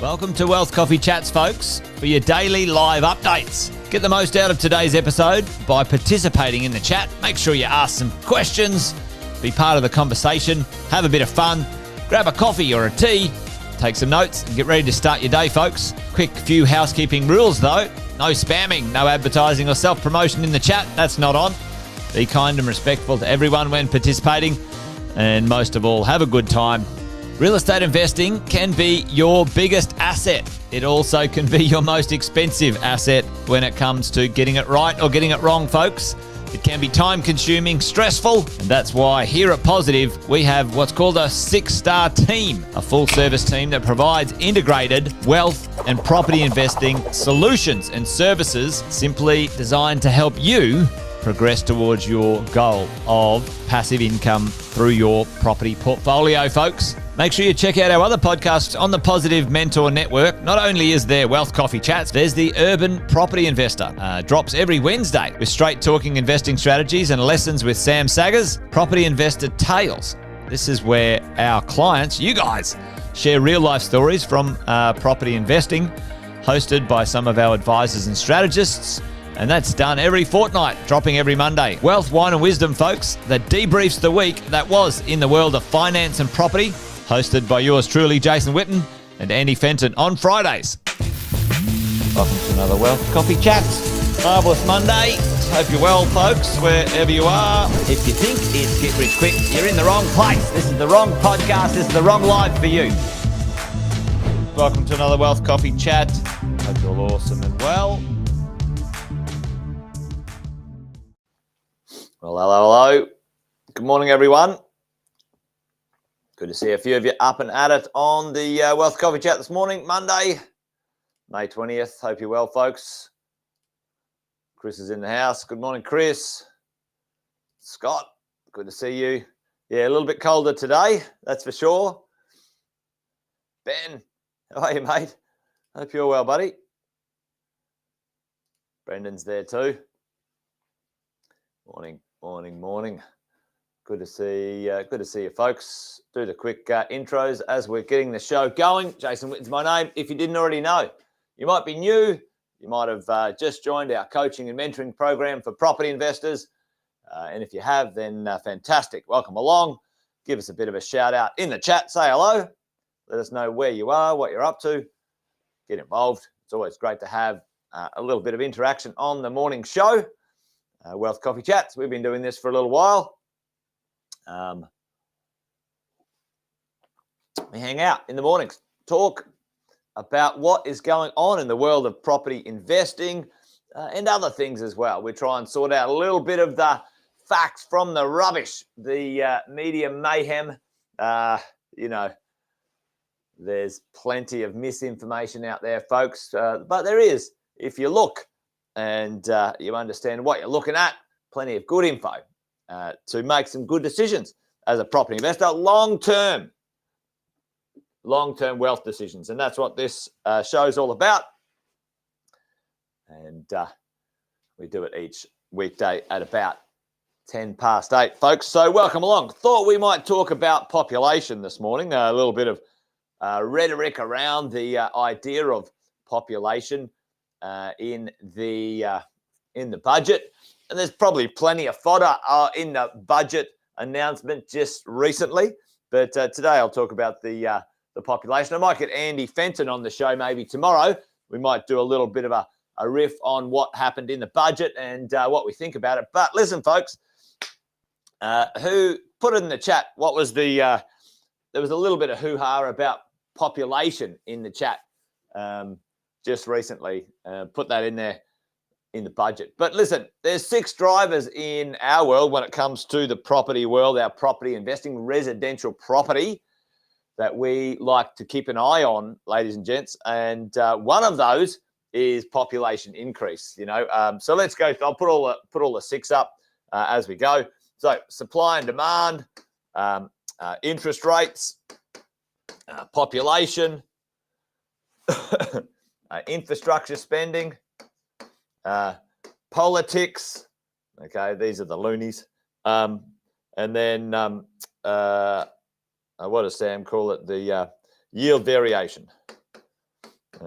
Welcome to Wealth Coffee Chats, folks, for your daily live updates. Get the most out of today's episode by participating in the chat. Make sure you ask some questions, be part of the conversation, have a bit of fun, grab a coffee or a tea, take some notes, and get ready to start your day, folks. Quick few housekeeping rules, though. No spamming, no advertising or self-promotion in the chat. That's not on. Be kind and respectful to everyone when participating. And most of all, have a good time. Real estate investing can be your biggest asset. It also can be your most expensive asset when it comes to getting it right or getting it wrong, folks. It can be time-consuming, stressful, and that's why here at Positive, we have what's called a 6-star team, a full-service team that provides integrated wealth and property investing solutions and services simply designed to help you progress towards your goal of passive income through your property portfolio, folks. Make sure you check out our other podcasts on the Positive Mentor Network. Not only is there Wealth Coffee Chats, there's the Urban Property Investor. Drops every Wednesday with straight talking investing strategies and lessons with Sam Saggers. Property Investor Tales. This is where our clients, you guys, share real life stories from property investing, hosted by some of our advisors and strategists. And that's done every fortnight, dropping every Monday. Wealth, Wine and Wisdom, folks, that debriefs the week that was in the world of finance and property, hosted by yours truly, Jason Witten and Andy Fenton on Fridays. Welcome to another Wealth Coffee Chats. Marvellous Monday. Hope you're well, folks, wherever you are. If you think it's Get Rich Quick, you're in the wrong place. This is the wrong podcast. This is the wrong live for you. Welcome to another Wealth Coffee Chat. Hope you're all awesome and well. Well, hello. Good morning, everyone. Good to see a few of you up and at it on the Wealth Coffee Chat this morning, Monday, May 20th. Hope you're well, folks. Chris is in the house. Good morning, Chris. Scott, good to see you. Yeah, a little bit colder today, that's for sure. Ben, how are you, mate? Hope you're well, buddy. Brendan's there too. Morning. Good to see you, folks. Do the quick intros as we're getting the show going. Jason Witten's my name. If you didn't already know, you might be new. You might have just joined our coaching and mentoring program for property investors. And if you have, then fantastic. Welcome along. Give us a bit of a shout out in the chat. Say hello. Let us know where you are, what you're up to. Get involved. It's always great to have a little bit of interaction on the morning show. Wealth Coffee Chats. We've been doing this for a little while. We hang out in the mornings, talk about what is going on in the world of property investing and other things as well. We try and sort out a little bit of the facts from the rubbish, the media mayhem. There's plenty of misinformation out there, folks, but there is, if you look and you understand what you're looking at, plenty of good info to make some good decisions as a property investor, long-term wealth decisions. And that's what this show is all about. And we do it each weekday at about 10 past 8, folks. So welcome along. Thought we might talk about population this morning, a little bit of rhetoric around the idea of population in the budget. And there's probably plenty of fodder in the budget announcement just recently. But today I'll talk about the population. I might get Andy Fenton on the show maybe tomorrow. We might do a little bit of a riff on what happened in the budget and what we think about it. But listen, folks, who put it in the chat, what was there was a little bit of hoo-ha about population in the chat just recently. Put that in there in the budget. But listen, there's 6 drivers in our world when it comes to the property world, our property investing, residential property, that we like to keep an eye on, ladies and gents. And one of those is population increase. So let's go. I'll put all the 6 up as we go. So supply and demand, interest rates, population, infrastructure spending, politics. Okay, these are the loonies. And then what does Sam call it? The yield variation.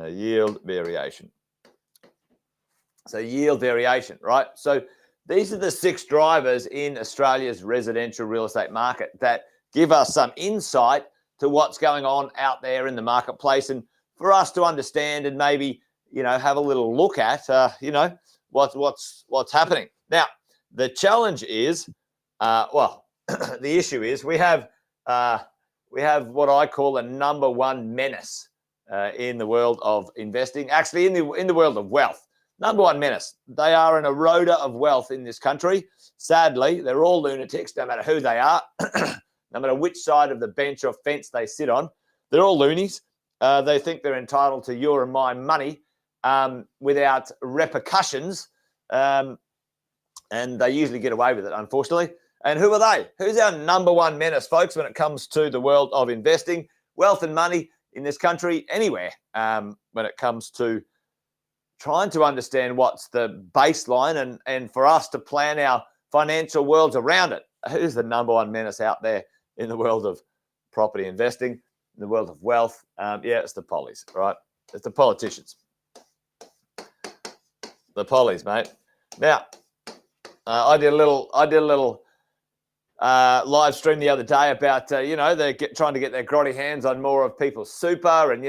Yield variation. So yield variation, right? So these are the 6 drivers in Australia's residential real estate market that give us some insight to what's going on out there in the marketplace, and for us to understand and maybe, have a little look at, what's happening. Now, the challenge is, the issue is we have what I call a number one menace in the world of investing. Actually, in the world of wealth. Number one menace. They are an eroder of wealth in this country. Sadly, they're all lunatics, no matter who they are, no matter which side of the bench or fence they sit on. They're all loonies. They think they're entitled to your and my money without repercussions, and they usually get away with it, unfortunately. And who are they? Who's our number one menace, folks, when it comes to the world of investing, wealth and money in this country, anywhere, when it comes to trying to understand what's the baseline and for us to plan our financial worlds around it? Who's the number one menace out there in the world of property investing, in the world of wealth? It's the pollies, right? It's the politicians. The pollies, mate. Now, I did a little live stream the other day about, they're trying to get their grotty hands on more of people's super. And,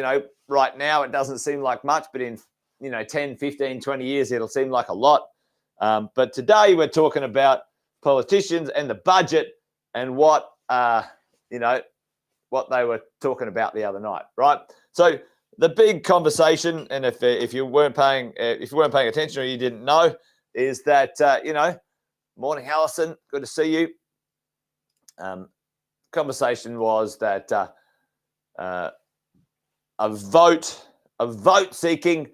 right now it doesn't seem like much, but in, 10, 15, 20 years, it'll seem like a lot. But today we're talking about politicians and the budget and what they were talking about the other night, right? So the big conversation, and if you weren't paying attention or you didn't know, is that, morning, Allison, good to see you. Conversation was that a vote-seeking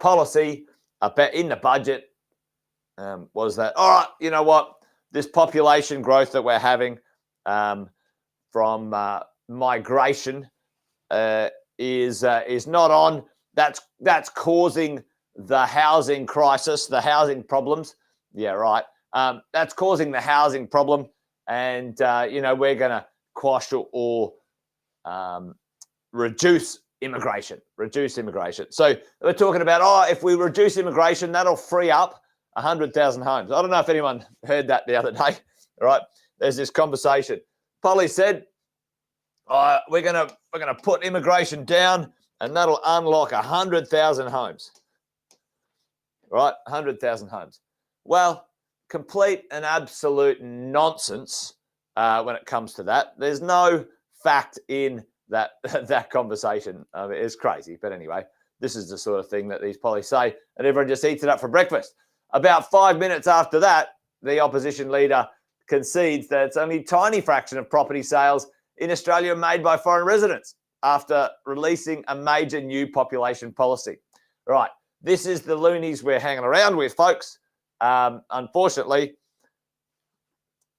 policy in the budget was that, all right, you know what, this population growth that we're having from migration is not on. That's causing the housing crisis, the housing problems. Yeah, right. That's causing the housing problem. And, we're going to quash or reduce immigration. So we're talking about, if we reduce immigration, that'll free up 100,000 homes. I don't know if anyone heard that the other day, right? There's this conversation. Polly said, we're going to put immigration down and that'll unlock 100,000 homes, right? 100,000 homes. Well, complete and absolute nonsense when it comes to that. There's no fact in that conversation. It's crazy. But anyway, this is the sort of thing that these pollies say, and everyone just eats it up for breakfast. About 5 minutes after that, the opposition leader concedes that it's only a tiny fraction of property sales in Australia made by foreign residents after releasing a major new population policy. Right. This is the loonies we're hanging around with, folks. Unfortunately,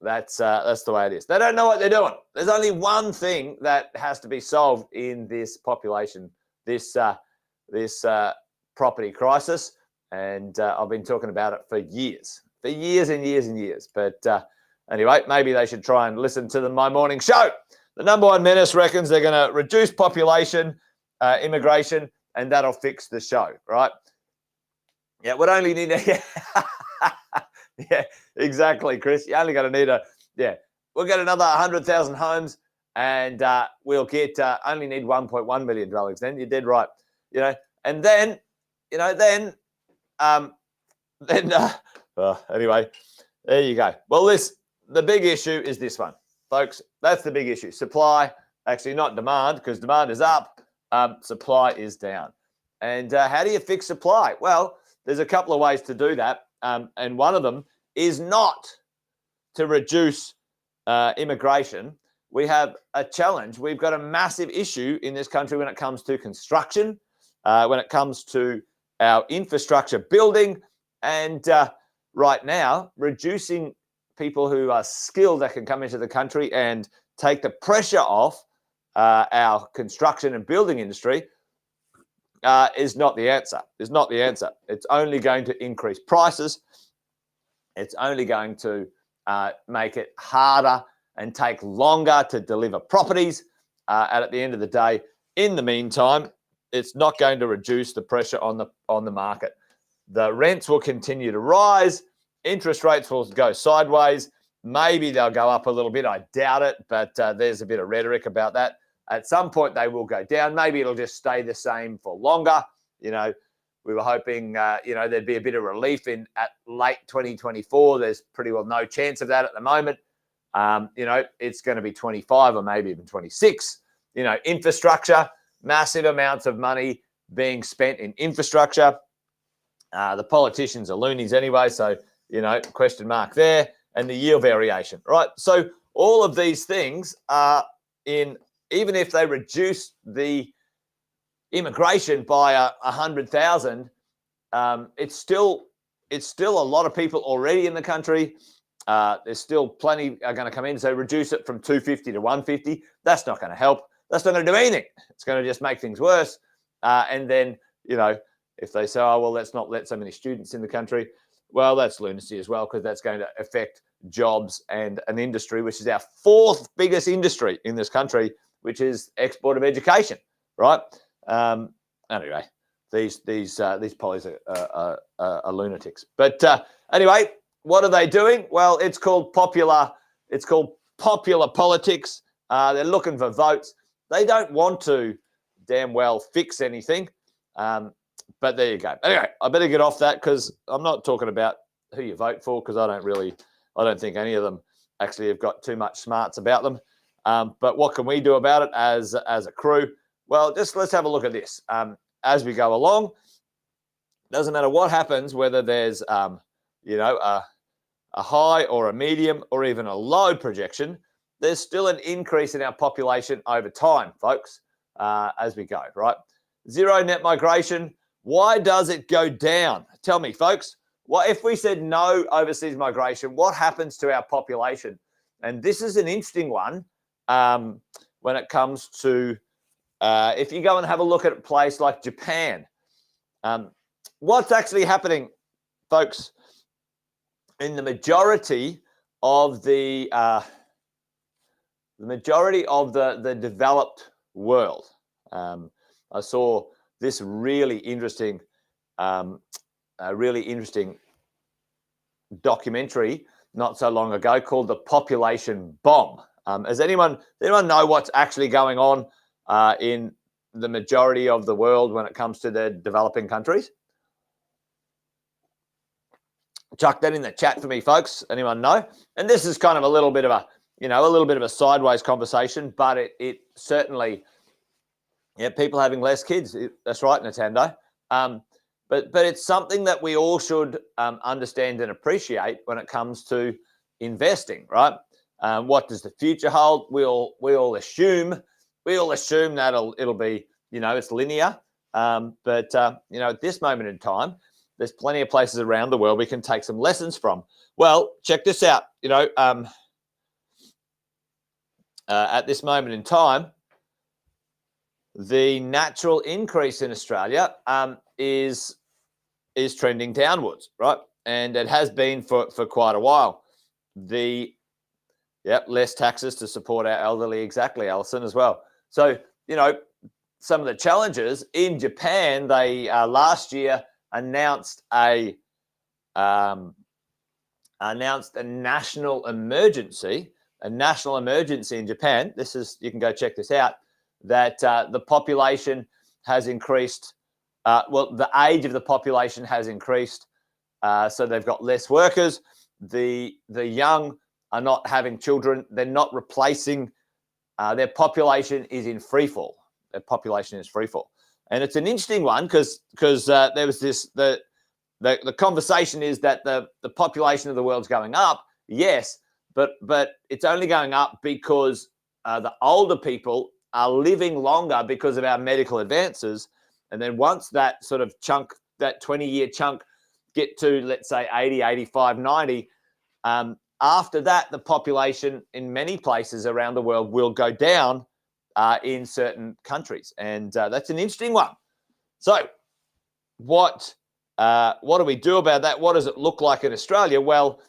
that's the way it is. They don't know what they're doing. There's only one thing that has to be solved in this population, this property crisis, and I've been talking about it for years and years and years. But anyway, maybe they should try and listen to my morning show. The number one menace reckons they're going to reduce population, immigration, and that'll fix the show, right? Yeah, we'd only need yeah, exactly, Chris. You only got to need we'll get another 100,000 homes, and we'll get only need 1.1 million dwellings. Then you're dead right, And then, anyway, there you go. Well, the big issue is this one, folks. That's the big issue. Supply, actually not demand, because demand is up. Supply is down. And how do you fix supply? Well, there's a couple of ways to do that. And one of them is not to reduce immigration. We have a challenge. We've got a massive issue in this country when it comes to construction, when it comes to our infrastructure building, and right now, reducing people who are skilled that can come into the country and take the pressure off our construction and building industry is not the answer. It's only going to increase prices. It's only going to make it harder and take longer to deliver properties. And at the end of the day, in the meantime, it's not going to reduce the pressure on the market. The rents will continue to rise. Interest rates will go sideways. Maybe they'll go up a little bit. I doubt it, but there's a bit of rhetoric about that. At some point, they will go down. Maybe it'll just stay the same for longer. We were hoping, there'd be a bit of relief at late 2024. There's pretty well no chance of that at the moment. It's going to be 25 or maybe even 26. Infrastructure, massive amounts of money being spent in infrastructure. The politicians are loonies anyway, so, question mark there. And the yield variation, right? So all of these things are even if they reduce the immigration by 100,000, it's still a lot of people already in the country. There's still plenty are going to come in. So reduce it from 250 to 150. That's not going to help. That's not going to do anything. It's going to just make things worse. And then, if they say, oh, well, let's not let so many students in the country. Well, that's lunacy as well, because that's going to affect jobs and an industry, which is our fourth biggest industry in this country, which is export of education, right? Anyway, these pollies are lunatics. But anyway, what are they doing? Well, it's called popular politics. They're looking for votes. They don't want to damn well fix anything. But there you go. Anyway, I better get off that because I'm not talking about who you vote for, because I don't think any of them actually have got too much smarts about them. But what can we do about it as a crew? Well, just let's have a look at this. As we go along, doesn't matter what happens, whether there's a high or a medium or even a low projection, there's still an increase in our population over time, folks, as we go, right? Zero net migration. Why does it go down? Tell me, folks. Well, if we said no overseas migration, what happens to our population? And this is an interesting one when it comes to if you go and have a look at a place like Japan. What's actually happening, folks, in the majority of the developed world? I saw this really interesting documentary not so long ago called The Population Bomb. Does anyone know what's actually going on in the majority of the world when it comes to the developing countries? Chuck that in the chat for me, folks. Anyone know? And this is kind of a little bit of a sideways conversation, but it certainly, people having less kids. That's right, Nintendo. But it's something that we all should understand and appreciate when it comes to investing, right? What does the future hold? We all assume that it'll be, it's linear. But at this moment in time, there's plenty of places around the world we can take some lessons from. Well, check this out. At this moment in time, the natural increase in Australia is trending downwards, right? And it has been for quite a while. Less taxes to support our elderly, exactly, Alison, as well. So, some of the challenges in Japan, they last year announced a national emergency in Japan. You can go check this out, that the population has increased. The age of the population has increased, so they've got less workers. The young are not having children. They're not replacing. Their population is in free fall. And it's an interesting one because there was this the conversation is that the population of the world's going up, yes, but it's only going up because the older people are living longer because of our medical advances. And then once that sort of chunk, that 20-year chunk, get to, let's say, 80, 85, 90, after that, the population in many places around the world will go down in certain countries. And that's an interesting one. So what do we do about that? What does it look like in Australia? Well,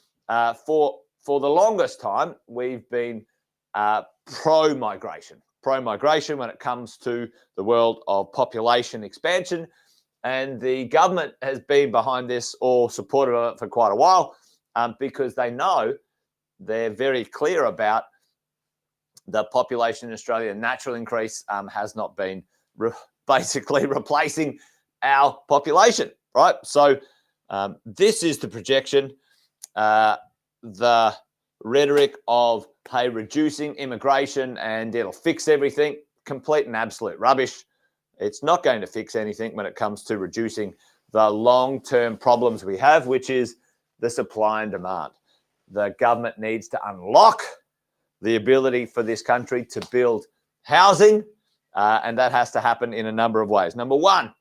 for the longest time, we've been pro-migration when it comes to the world of population expansion. And the government has been behind this or supported it for quite a while because they know they're very clear about the population in Australia. Natural increase has not been basically replacing our population, right? So this is the projection. The rhetoric of, hey, reducing immigration and it'll fix everything, complete and absolute rubbish. It's not going to fix anything when it comes to reducing the long-term problems we have, which is the supply and demand. The government needs to unlock the ability for this country to build housing, and that has to happen in a number of ways. Number one,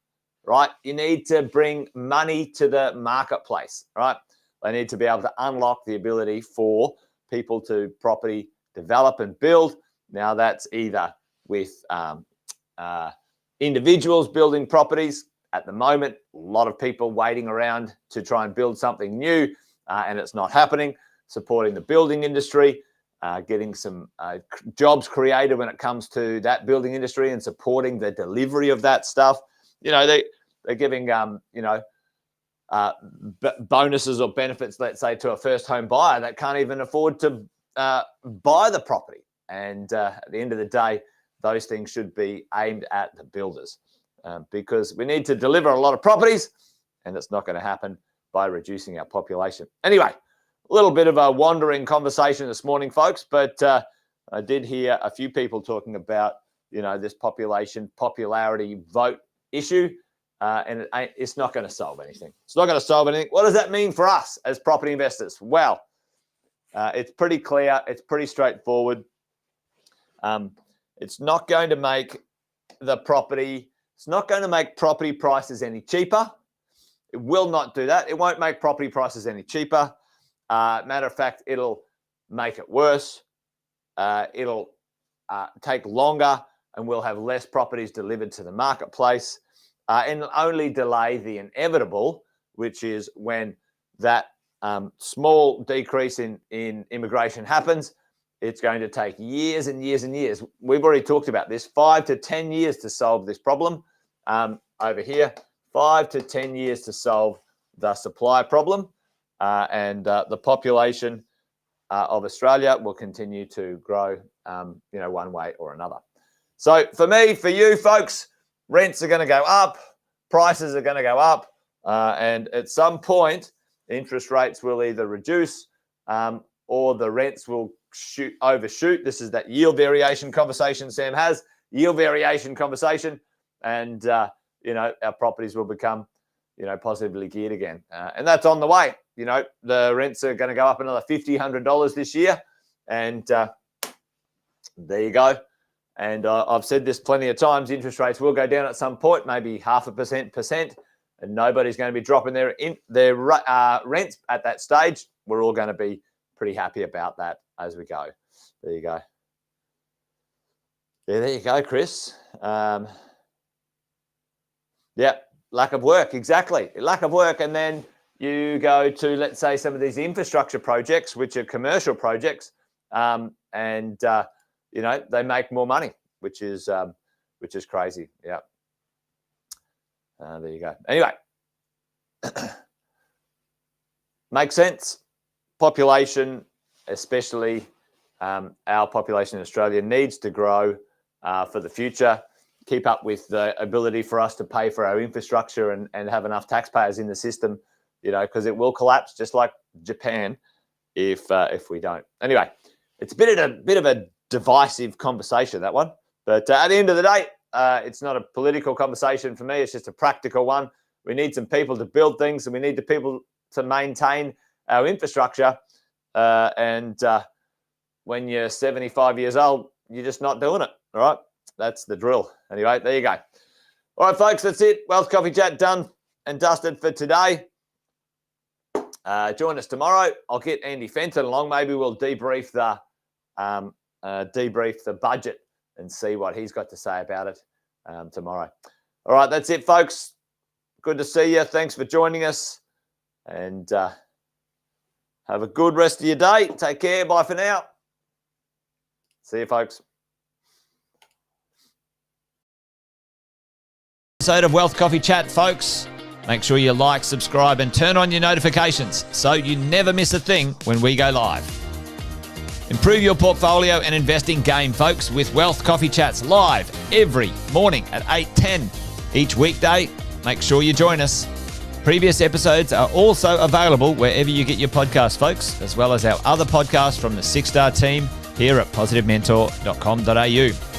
right, you need to bring money to the marketplace, right? They need to be able to unlock the ability for people to property develop and build. Now, that's either with individuals building properties. At the moment, a lot of people waiting around to try and build something new, and it's not happening. Supporting the building industry, getting some jobs created when it comes to that building industry and supporting the delivery of that stuff. You know, they're giving, bonuses or benefits, let's say, to a first home buyer that can't even afford to buy the property. And at the end of the day, those things should be aimed at the builders because we need to deliver a lot of properties, and it's not going to happen by reducing our population. Anyway, a little bit of a wandering conversation this morning, folks, but I did hear a few people talking about, this popularity vote issue, and it's not going to solve anything. It's not going to solve anything. What does that mean for us as property investors? Well, it's pretty clear. It's pretty straightforward. It's not going to make property prices any cheaper. It will not do that. It won't make property prices any cheaper. Matter of fact, it'll make it worse. It'll take longer, and we'll have less properties delivered to the marketplace, and only delay the inevitable, which is when that small decrease in immigration happens. It's going to take years and years and years. We've already talked about this, 5 to 10 years to solve this problem. Over here, 5 to 10 years to solve the supply problem. And the population of Australia will continue to grow, one way or another. So for me, for you folks, rents are going to go up, prices are going to go up, and at some point, interest rates will either reduce or the rents will overshoot. This is that yield variation conversation Sam has, yield variation conversation, and our properties will become positively geared again, and that's on the way. The rents are going to go up another $50, $100 this year, and there you go. And I've said this plenty of times, interest rates will go down at some point, maybe 0.5%, and nobody's going to be dropping their rents at that stage. We're all going to be pretty happy about that as we go. There you go. Yeah, there you go, Chris. Yeah, lack of work, exactly. Lack of work, and then you go to, let's say, some of these infrastructure projects, which are commercial projects, and they make more money, which is crazy. Yeah. There you go. Anyway, makes sense. Population, especially our population in Australia, needs to grow for the future. Keep up with the ability for us to pay for our infrastructure and have enough taxpayers in the system, because it will collapse just like Japan if we don't. Anyway, it's a bit of a divisive conversation, that one. But at the end of the day, it's not a political conversation for me. It's just a practical one. We need some people to build things, and we need the people to maintain our infrastructure. And when you're 75 years old, you're just not doing it. All right. That's the drill. Anyway, there you go. All right, folks, that's it. Wealth Coffee Chat done and dusted for today. Join us tomorrow. I'll get Andy Fenton along. Maybe we'll debrief the budget and see what he's got to say about it tomorrow. All right, that's it, folks. Good to see you. Thanks for joining us, and have a good rest of your day. Take care. Bye for now. See you, folks. Episode of Wealth Coffee Chat, folks. Make sure you like, subscribe, and turn on your notifications so you never miss a thing when we go live. Improve your portfolio and investing game, folks, with Wealth Coffee Chats live every morning at 8:10 each weekday. Make sure you join us. Previous episodes are also available wherever you get your podcasts, folks, as well as our other podcasts from the 6 Star team here at positivementor.com.au.